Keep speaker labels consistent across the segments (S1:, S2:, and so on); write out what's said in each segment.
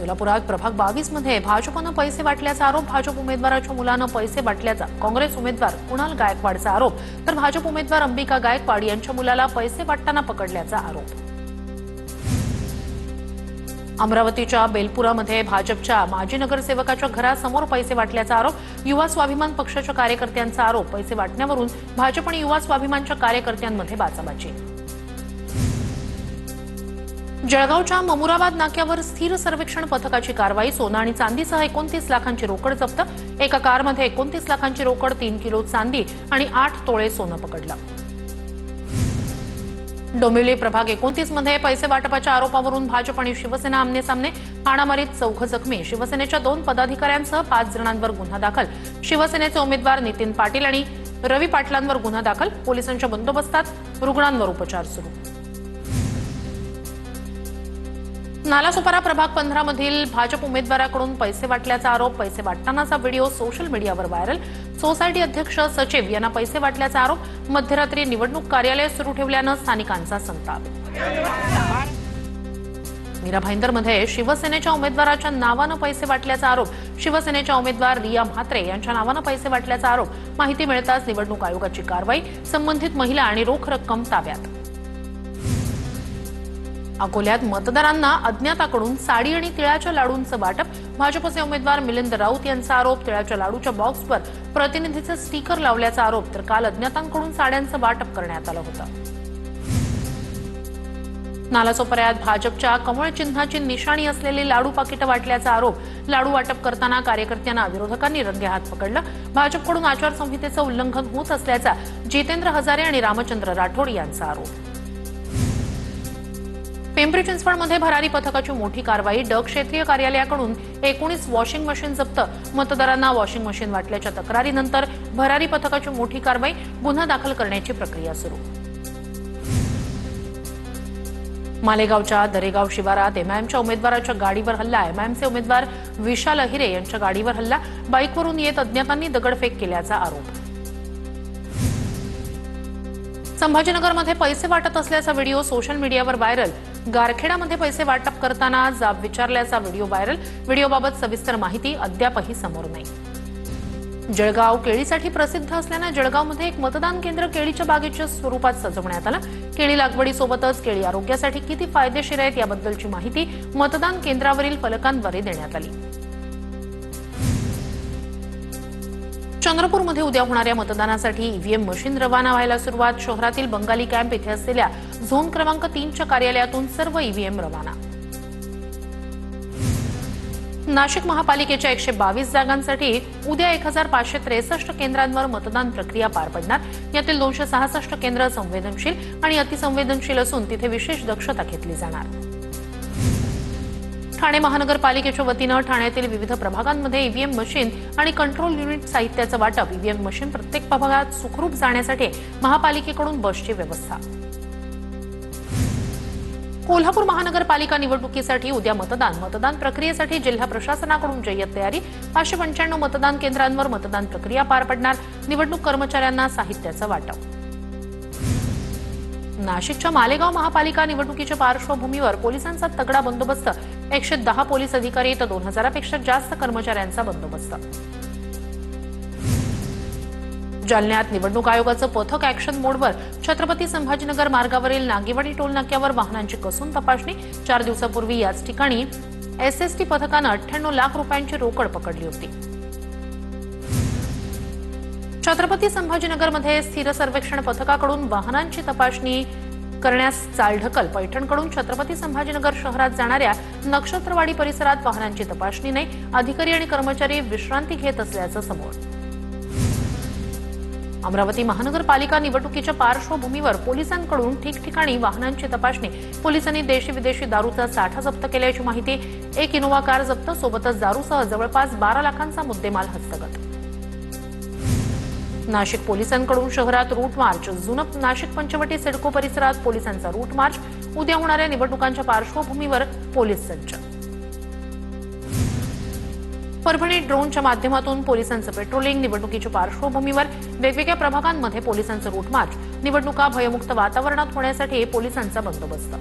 S1: सोलापुरात प्रभाग 22 मध्ये भाजपनं पैसे वाटल्याचा आरोप. भाजप उमेदवाराच्या मुलानं पैसे वाटल्याचा काँग्रेस उमेदवार कुणाल गायकवाडचा आरोप, तर भाजप उमेदवार अंबिका गायकवाड यांच्या मुलाला पैसे वाटताना पकडल्याचा आरोप. अमरावतीच्या बेलपुरामध्ये भाजपच्या माजी नगरसेवकाच्या घरासमोर पैसे वाटल्याचा आरोप. युवा स्वाभिमान पक्षाच्या कार्यकर्त्यांचा आरोप. पैसे वाटण्यावरून भाजप आणि युवा स्वाभिमानच्या कार्यकर्त्यांमध्ये बाचाबाची. जळगावच्या ममुराबाद नाक्यावर स्थिर सर्वेक्षण पथकाची कारवाई. सोनं आणि चांदीसह 29 लाखांची रोकड जप्त. एका कारमध्ये 29 लाखांची रोकड, 3 किलो चांदी आणि 8 तोळे सोनं पकडलं. डोंबिवली प्रभाग 29 मध्ये पैसे वाटपाच्या आरोपावरून भाजप आणि शिवसेना आमनेसामने. हाणामारीत 4 जखमी. शिवसेनेच्या 2 पदाधिकाऱ्यांसह 5 जणांवर गुन्हा दाखल. शिवसेनेचे उमेदवार नितीन पाटील आणि रवी पाटलांवर गुन्हा दाखल. पोलिसांच्या बंदोबस्तात रुग्णांवर उपचार सुरू. नालासोपारा प्रभाग 15 मधील भाजप उमेदवाराकडून पैसे वाटल्याचा आरोप. पैसे वाटतानाचा व्हिडिओ सोशल मीडियावर व्हायरल. सोसायटी अध्यक्ष सचिव यांना पैसे वाटल्याचा आरोप. मध्यरात्री निवडणूक कार्यालय सुरू ठेवल्यानं स्थानिकांचा संताप. मीरा भाईंदरमध्ये शिवसेनेच्या उमेदवाराच्या नावानं पैसे वाटल्याचा आरोप. शिवसेनेच्या उमेदवार रिया म्हात्रे यांच्या नावानं पैसे वाटल्याचा आरोप. माहिती मिळताच निवडणूक आयोगाची कारवाई. संबंधित महिला आणि रोख रक्कम ताब्यात. अकोल्यात मतदारांना अज्ञाताकडून साडी आणि तिळाच्या लाडूंचं वाटप. भाजपचे उमेदवार मिलिंद राऊत यांचा आरोप. तिळाच्या लाडूच्या बॉक्सवर प्रतिनिधीचे स्टिकर लावल्याचा आरोप. तर काल अज्ञातांकडून साड्यांचं वाटप करण्यात आलं होतं. नालासोपाऱ्यात भाजपच्या कमळ चिन्हाची निशाणी असलेली लाडू पाकिटं वाटल्याचा आरोप. लाडू वाटप करताना कार्यकर्त्यांना विरोधकांनी रंगेहात पकडलं. भाजपकडून आचारसंहितेचं उल्लंघन होत असल्याचा जितेंद्र हजारे आणि रामचंद्र राठोड यांचा आरोप. पिंपरी चिंचवडमध्ये भरारी पथकाची मोठी कारवाई. ड क्षेत्रीय कार्यालयाकडून 19 वॉशिंग मशीन जप्त. मतदारांना वॉशिंग मशीन वाटल्याच्या तक्रारीनंतर भरारी पथकाची मोठी कारवाई. गुन्हा दाखल करण्याची प्रक्रिया सुरू. मालेगावच्या दरेगाव शिवारात एमआयएमच्या उमेदवाराच्या गाडीवर हल्ला. एमआयएमचे उमेदवार विशाल अहिरे यांच्या गाडीवर हल्ला. बाईकवरून येत अज्ञातांनी दगडफेक केल्याचा आरोप. संभाजीनगरमध्ये पैसे वाटत असल्याचा व्हिडिओ सोशल मीडियावर व्हायरल. गारखेडामध्ये पैसे वाटप करताना जाब विचारल्याचा व्हिडिओ व्हायरल. व्हिडिओबाबत सविस्तर माहिती अद्यापही समोर नाही. जळगाव केळीसाठी प्रसिद्ध असल्यानं जळगावमध्ये एक मतदान केंद्र केळीच्या बागेच्या स्वरूपात सजवण्यात आलं. केळी लागवडीसोबतच केळी आरोग्यासाठी किती फायदेशीर आहेत याबद्दलची माहिती मतदान केंद्रावरील फलकांद्वारे देण्यात आली. चंद्रपूरमध्ये उद्या होणाऱ्या मतदानासाठी ईव्हीएम मशीन रवाना व्हायला सुरुवात. शहरातील बंगाली कॅम्प इथे असलेल्या झोन क्रमांक 3च्या कार्यालयातून सर्व ईव्हीएम रवाना. नाशिक महापालिकेच्या 122 जागांसाठी उद्या 1563 केंद्रांवर मतदान प्रक्रिया पार पडणार. यातील 266 केंद्र संवेदनशील आणि अतिसंवेदनशील असून तिथे विशेष दक्षता घेतली जाणार. ठाणे महानगरपालिकेच्या वतीनं ठाण्यातील विविध प्रभागांमध्ये ईव्हीएम मशीन आणि कंट्रोल युनिट साहित्याचं वाटप. ईव्हीएम मशीन प्रत्येक प्रभागात सुखरूप जाण्यासाठी महापालिकेकडून बसची व्यवस्था. कोल्हापूर महानगरपालिका निवडणुकीसाठी उद्या मतदान प्रक्रियेसाठी जिल्हा प्रशासनाकडून जय्यत तयारी. 595 मतदान केंद्रांवर मतदान प्रक्रिया पार पडणार. निवडणूक कर्मचाऱ्यांना साहित्याचं वाटप. नाशिकच्या मालेगाव महापालिका निवडणुकीच्या पार्श्वभूमीवर पोलिसांचा तगडा बंदोबस्त. 110 पोलीस अधिकारी तर 2000 पेक्षा जास्त कर्मचाऱ्यांचा बंदोबस्त. जालन्यात निवडणूक आयोगाचं पथक ॲक्शन मोडवर. छत्रपती संभाजीनगर मार्गावरील नागेवाडी टोल नाक्यावर वाहनांची कसून तपासणी. 4 दिवसापूर्वी याच ठिकाणी एसएसटी पथकानं 98 लाख रुपयांची रोकड पकडली होती. छत्रपती संभाजीनगरमध्ये स्थिर सर्वेक्षण पथकाकडून वाहनांची तपासणी करण्यास चालढकल. पैठणकडून छत्रपती संभाजीनगर शहरात जाणाऱ्या नक्षत्रवाडी परिसरात वाहनांची तपासणी नाही. अधिकारी आणि कर्मचारी विश्रांती घेत असल्याचं समोर. अमरावती महानगरपालिका निवडणुकीच्या पार्श्वभूमीवर पोलिसांकडून ठिकठिकाणी वाहनांची तपासणी. पोलिसांनी देशी विदेशी दारूचा साठा जप्त केल्याची माहिती. 1 इनोव्हा कार जप्त. सोबतच दारूसह जवळपास 12 लाखांचा मुद्देमाल हस्तगत. नाशिक पोलिसांकडून शहरात रूट मार्च. जुनं नाशिक पंचवटी सिडको परिसरात पोलिसांचा रूट मार्च. उद्या होणाऱ्या निवडणुकांच्या पार्श्वभूमीवर पोलीस सज्ज. परभणीत ड्रोनच्या माध्यमातून पोलिसांचं पेट्रोलिंग. निवडणुकीच्या पार्श्वभूमीवर वेगवेगळ्या प्रभागांमध्ये पोलिसांचं रूट मार्च. निवडणुका भयमुक्त वातावरणात होण्यासाठी पोलिसांचा बंदोबस्त.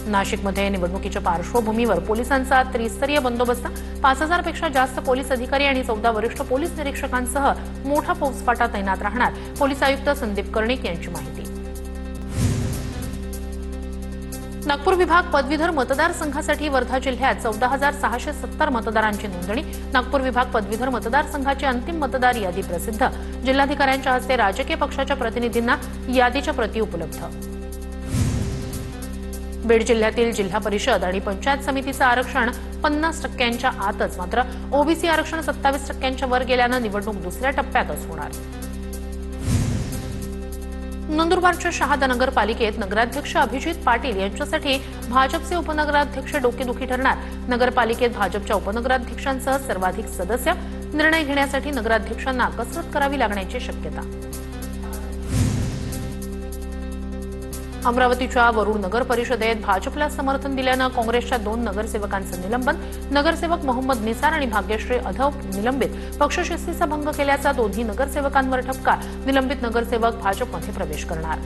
S1: नाशिकमध्ये निवडणुकीच्या पार्श्वभूमीवर पोलिसांचा त्रिस्तरीय बंदोबस्त, 5000 पेक्षा जास्त पोलीस अधिकारी आणि 14 वरिष्ठ पोलीस निरीक्षकांसह मोठा फौजफाटा तैनात राहणार, पोलीस आयुक्त संदीप कर्णिक यांची माहिती. नागपूर विभाग पदवीधर मतदारसंघासाठी वर्धा जिल्ह्यात 14,670 मतदारांची नोंदणी. नागपूर विभाग पदवीधर मतदारसंघाची अंतिम मतदार यादी प्रसिद्ध. जिल्हाधिकाऱ्यांच्या हस्ते राजकीय पक्षाच्या प्रतिनिधींना यादीच्या प्रती उपलब्ध. बीड जिल्ह्यातील जिल्हा परिषद आणि पंचायत समितीचं आरक्षण 50% आतच, मात्र ओबीसी आरक्षण 27% वर गेल्यानं निवडणूक दुसऱ्या टप्प्यातच होणार. नंदुरबारच्या शहादा नगरपालिकेत नगराध्यक्ष अभिजित पाटील यांच्यासाठी भाजपचे उपनगराध्यक्ष डोकेदुखी ठरणार. नगरपालिकेत भाजपच्या उपनगराध्यक्षांसह सर्वाधिक सदस्य, निर्णय घेण्यासाठी नगराध्यक्षांना कसरत करावी लागण्याची शक्यता. अमरावतीच्या वरुड नगर परिषदेत भाजपला समर्थन दिल्यानं काँग्रेसच्या 2 नगरसेवकांचं निलंबन. नगरसेवक मोहम्मद निसार आणि भाग्यश्री अधव निलंबित. पक्षशिस्तीचा भंग केल्याचा दोन्ही नगरसेवकांवर ठपका. निलंबित नगरसेवक भाजपमध्ये प्रवेश करणार.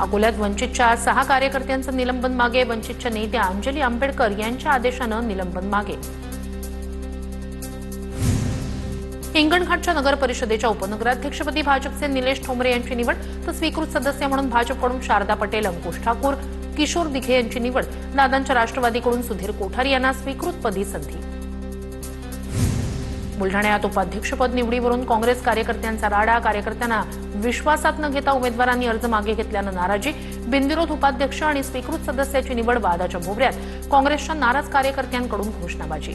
S1: अकोल्यात वंचितच्या 6 कार्यकर्त्यांचं निलंबन मागे. वंचितच्या नेत्या अंजली आंबेडकर यांच्या आदेशानं निलंबन मागे. हिंगणघाटच्या नगर परिषदेच्या उपनगराध्यक्षपदी भाजपचे निलेश ठोंबरे यांची निवड, तर स्वीकृत सदस्य म्हणून भाजपकडून शारदा पटेल, अंकुश ठाकूर, किशोर दिघे यांची निवड. दादांच्या राष्ट्रवादीकडून सुधीर कोठारी यांना स्वीकृतपदी संधी. बुलढाण्यात उपाध्यक्षपद निवडीवरून काँग्रेस कार्यकर्त्यांचा राडा. कार्यकर्त्यांना विश्वासात न घेता उमेदवारांनी अर्ज मागे घेतल्यानं नाराजी. बिनविरोध उपाध्यक्ष आणि स्वीकृत सदस्याची निवड वादाच्या भोवऱ्यात. काँग्रेसच्या नाराज कार्यकर्त्यांकडून घोषणाबाजी.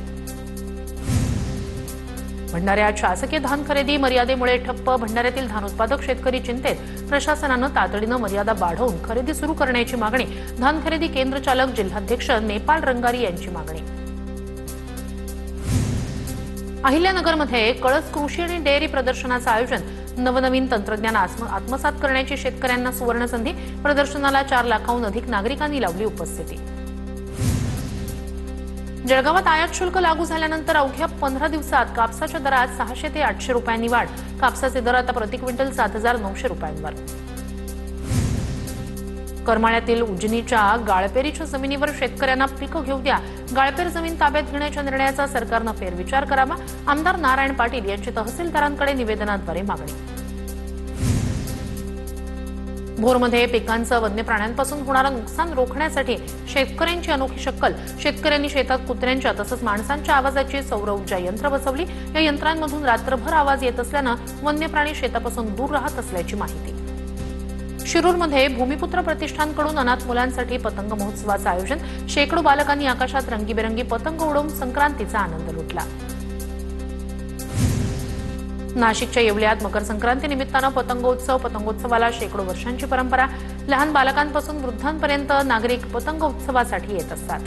S1: भंडाऱ्यात शासकीय धान खरेदी मर्यादेमुळे ठप्प. भंडाऱ्यातील धान उत्पादक शेतकरी चिंतेत. प्रशासनानं तातडीनं मर्यादा वाढवून खरेदी सुरू करण्याची मागणी. धान खरेदी केंद्र चालक जिल्हाध्यक्ष नेपाल रंगारी यांची मागणी. अहिल्यानगरमध्ये कळस कृषी आणि डेअरी प्रदर्शनाचं आयोजन. नवनवीन तंत्रज्ञान आत्मसात करण्याची शेतकऱ्यांना सुवर्णसंधी. प्रदर्शनाला 4 लाखाहून अधिक नागरिकांनी लावली उपस्थिती. जळगावात आयात शुल्क लागू झाल्यानंतर अवघ्या 15 दिवसात कापसाच्या दरात 600 ते 800 रुपयांनी वाढ. कापसाचे दर आता प्रति क्विंटल 7,900 रुपयांवर. करमाळ्यातील उजनीच्या गाळपेरीच्या जमिनीवर शेतकऱ्यांना पीक घेऊ द्या. गाळपेर जमीन ताब्यात घेण्याच्या निर्णयाचा सरकारनं फेरविचार करावा. आमदार नारायण पाटील यांची तहसीलदारांकडे निवेदनाद्वारे मागणी. भोरमध्ये पिकांचं वन्य प्राण्यांपासून होणारं नुकसान रोखण्यासाठी शेतकऱ्यांची अनोखी शक्कल. शेतकऱ्यांनी शेतात कुत्र्यांच्या तसंच माणसांच्या आवाजाची सौर ऊर्जा यंत्र बसवली. या यंत्रांमधून रात्रभर आवाज येत असल्यानं वन्य प्राणी शेतापासून दूर राहत असल्याची माहिती. शिरूरमध्ये भूमिपुत्र प्रतिष्ठानकडून अनाथ मुलांसाठी पतंग महोत्सवाचं आयोजन. शेकडो बालकांनी आकाशात रंगीबेरंगी पतंग उडवून संक्रांतीचा आनंद लुटला. नाशिकच्या येवल्यात मकर संक्रांती निमित्तानं पतंगोत्सव. पतंगोत्सवाला शेकडो वर्षांची परंपरा. लहान बालकांपासून वृद्धांपर्यंत नागरिक पतंगोत्सवासाठी येत असतात.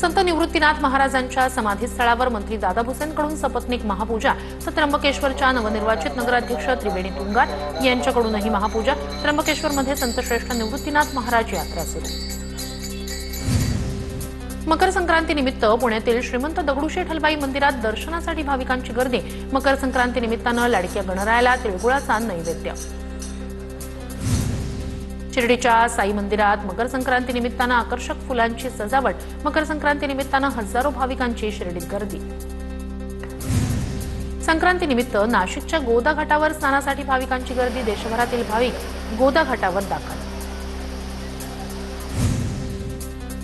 S1: संत निवृत्तीनाथ महाराजांच्या समाधीस्थळावर मंत्री दादा भुसेंकडून सपत्नीक महापूजा. तर त्र्यंबकेश्वरच्या नवनिर्वाचित नगराध्यक्ष त्रिवेणी तुंगार यांच्याकडूनही महापूजा. त्र्यंबकेश्वरमध्ये संतश्रेष्ठ निवृत्तीनाथ महाराज यात्रा सुरू. मकर संक्रांतीनिमित्त पुण्यातील श्रीमंत दगडूशेठ हलवाई मंदिरात दर्शनासाठी भाविकांची गर्दी. मकर संक्रांती निमित्तानं लाडक्या गणरायाला तिळगुळाचा नैवेद्य. शिर्डीच्या साई मंदिरात मकर संक्रांती निमित्तानं आकर्षक फुलांची सजावट. मकर संक्रांती निमित्तानं हजारो भाविकांची शिर्डीत गर्दी. संक्रांती निमित्त नाशिकच्या गोदा घाटावर स्नानासाठी भाविकांची गर्दी. देशभरातील भाविक गोदा घाटावर दाखल.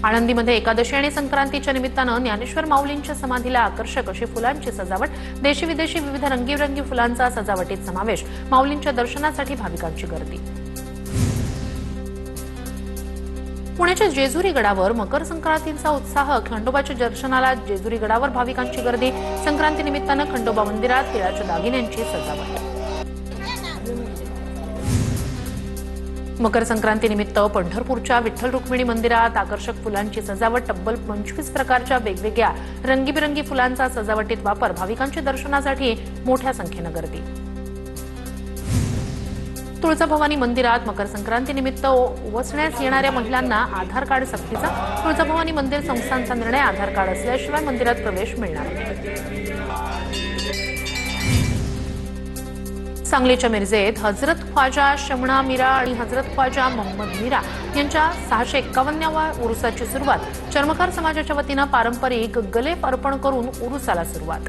S1: आळंदीमध्ये एकादशी आणि संक्रांतीच्या निमित्तानं ज्ञानेश्वर माऊलींच्या समाधीला आकर्षक अशी फुलांची सजावट. देशी विदेशी विविध रंगीबेरंगी फुलांचा सजावटीत समावेश. माऊलींच्या दर्शनासाठी भाविकांची गर्दी. पुण्याच्या जेजुरी गडावर मकर संक्रांतीचा उत्साह. खंडोबाच्या दर्शनाला जेजुरी गडावर भाविकांची गर्दी. संक्रांती निमित्तानं खंडोबा मंदिरात तिळाच्या दागिन्यांची सजावट. मकर संक्रांती निमित्त पंढरपूरच्या विठ्ठल रुक्मिणी मंदिरात आकर्षक फुलांची सजावट. तब्बल 25 प्रकारच्या वेगवेगळ्या रंगीबेरंगी फुलांचा सजावटीत वापर. भाविकांच्या दर्शनासाठी मोठ्या संख्येनं गर्दी. तुळजाभवानी मंदिरात मकर संक्रांती निमित्त वसण्यास येणाऱ्या महिलांना आधार कार्ड सक्तीचा. तुळजाभवानी मंदिर संस्थानचा निर्णय. आधार कार्ड असल्याशिवाय मंदिरात प्रवेश मिळणार नाही. सांगलीच्या मिरजेत हजरत ख्वाजा शमणा मीरा आणि हजरत ख्वाजा मोहम्मद मीरा यांच्या 651व्या उरुसाची सुरुवात चर्मकार समाजाच्या वतीनं पारंपरिक गलेफ अर्पण करून उरुसाला सुरुवात।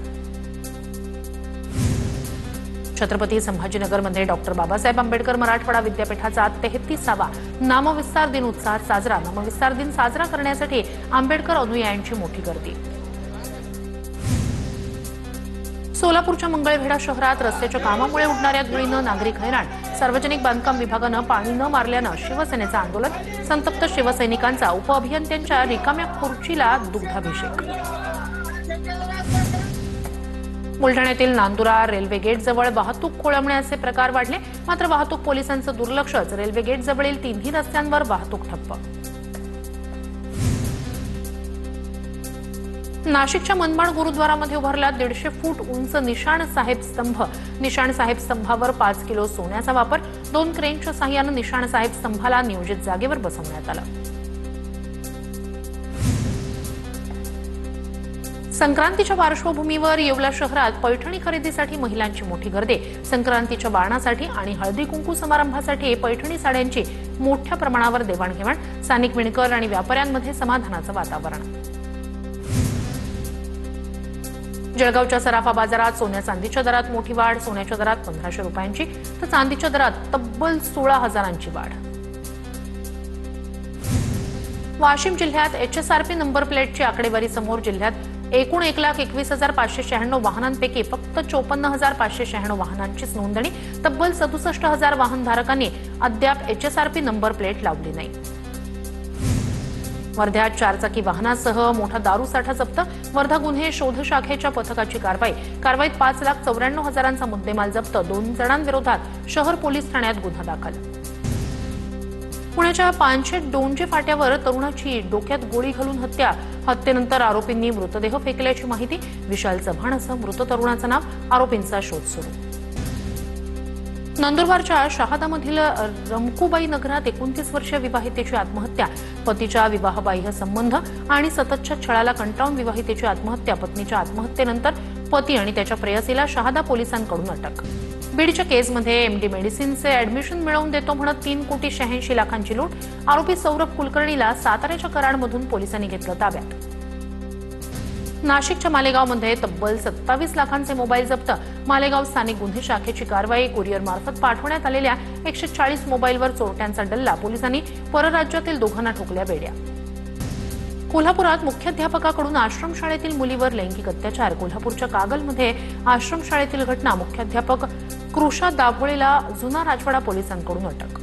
S1: छत्रपती संभाजीनगरमध्ये डॉक्टर बाबासाहेब आंबेडकर मराठवाडा विद्यापीठाचा 33वा नामविस्तार दिन उत्साहात साजरा। नामविस्तार दिन साजरा करण्यासाठी आंबेडकर अनुयायांची मोठी गर्दी। सोलापूरच्या मंगळवेढा शहरात रस्त्याच्या कामामुळे उडणाऱ्या धुळीनं नागरिक हैराण। सार्वजनिक बांधकाम विभागानं पाणी न मारल्यानं शिवसेनेचं आंदोलन। संतप्त शिवसैनिकांचा उपअभियंत्यांच्या रिकाम्या खुर्चीला दुग्धाभिषेक। बुलढाण्यातील नांदुरा रेल्वे गेटजवळ वाहतूक खोळंबण्याचे प्रकार वाढले, मात्र वाहतूक पोलिसांचं दुर्लक्षच। रेल्वे गेटजवळील तिन्ही रस्त्यांवर वाहतूक ठप्प। नाशिकच्या मनमाड गुरुद्वारामध्ये उभारला 150 फूट उंच निशाण साहेब स्तंभ। निशाण साहेब स्तंभावर 5 किलो सोन्याचा वापर। 2 क्रेनच्या सहाय्यानं निशाण साहेब स्तंभाला नियोजित जागेवर बसवण्यात आलं। संक्रांतीच्या पार्श्वभूमीवर येवला शहरात पैठणी खरेदीसाठी महिलांची मोठी गर्दी। संक्रांतीच्या बाणासाठी आणि हळदी कुंकू समारंभासाठी पैठणी साड्यांची मोठ्या प्रमाणावर देवाणघेवाण। स्थानिक विणकर आणि व्यापाऱ्यांमध्ये समाधानाचं वातावरण। जळगावच्या सराफा बाजारात सोन्या चांदीच्या दरात मोठी वाढ। सोन्याच्या दरात 1500 रुपयांची तर चांदीच्या दरात तब्बल 16,000ची वाढ। वाशिम जिल्ह्यात HSRP नंबर प्लेटची आकडेवारी समोर। जिल्ह्यात एकूण 1,21,596 वाहनांपैकी फक्त 54,596 वाहनांचीच नोंदणी। तब्बल 67,000 वाहनधारकांनी अद्याप HSRP नंबर प्लेट लावली नाही। वर्ध्यात 4 चाकी वाहनासह मोठा दारू साठा जप्त। वर्धा गुन्हे शोध शाखेच्या पथकाची कारवाईत 5,94,000चा मुद्देमाल जप्त। 2 जणांविरोधात शहर पोलीस ठाण्यात गुन्हा दाखल। पुण्याच्या पानशेत डोंजे फाट्यावर तरुणाची डोक्यात गोळी घालून हत्या। हत्येनंतर आरोपींनी मृतदेह फेकल्याची माहिती। विशाल चव्हाण असं मृत तरुणाचं नाव। आरोपींचा शोध सुरू। नंदुरबारच्या शहादामधील रमकुबाई नगरात 29 वर्षीय विवाहितेची आत्महत्या। पतीच्या विवाहबाह्य संबंध आणि सततच्या छळाला कंटाळून विवाहितेची आत्महत्या। पत्नीच्या आत्महत्येनंतर पती आणि त्याच्या प्रेयसीला शहादा पोलिसांकडून अटक। बीडच्या केसमध्ये MD मेडिसिनचे ऍडमिशन मिळवून देतो म्हणत 3,86,00,000ची लूट। आरोपी सौरभ कुलकर्णीला साताऱ्याच्या कराडमधून पोलिसांनी घेतलं ताब्यात। नाशिकच्या मालेगावमध्ये तब्बल 27 लाखांचे मोबाईल जप्त। मालेगाव स्थानिक गुन्हे शाखेची कारवाई। कुरिअर मार्फत पाठवण्यात आलेल्या 140 मोबाईलवर चोरट्यांचा डल्ला। पोलिसांनी परराज्यातील दोघांना ठोकल्या बेड्या। कोल्हापुरात मुख्याध्यापकाकडून आश्रमशाळेतील मुलीवर लैंगिक अत्याचार। कोल्हापूरच्या कागलमध्ये आश्रमशाळेतील घटना। मुख्याध्यापक कृषा दाभोळेला जुना राजवाडा पोलिसांकडून अटक।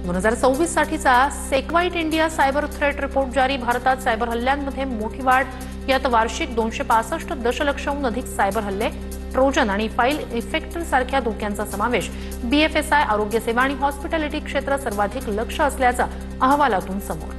S1: 2024 साठीचा सेक्वाइट इंडिया सायबर थ्रेट रिपोर्ट जारी। भारतात सायबर हल्ल्यांमध्ये मोठी वाढ। यात वार्षिक 265 दशलक्षहून अधिक सायबर हल्ले, ट्रोजन आणि फाईल इन्फेक्टर सारख्या धोक्यांचा समावेश। BFSI, आरोग्य सेवा आणि हॉस्पिटॅलिटी क्षेत्र सर्वाधिक लक्ष असल्याचं अहवालातून समोर।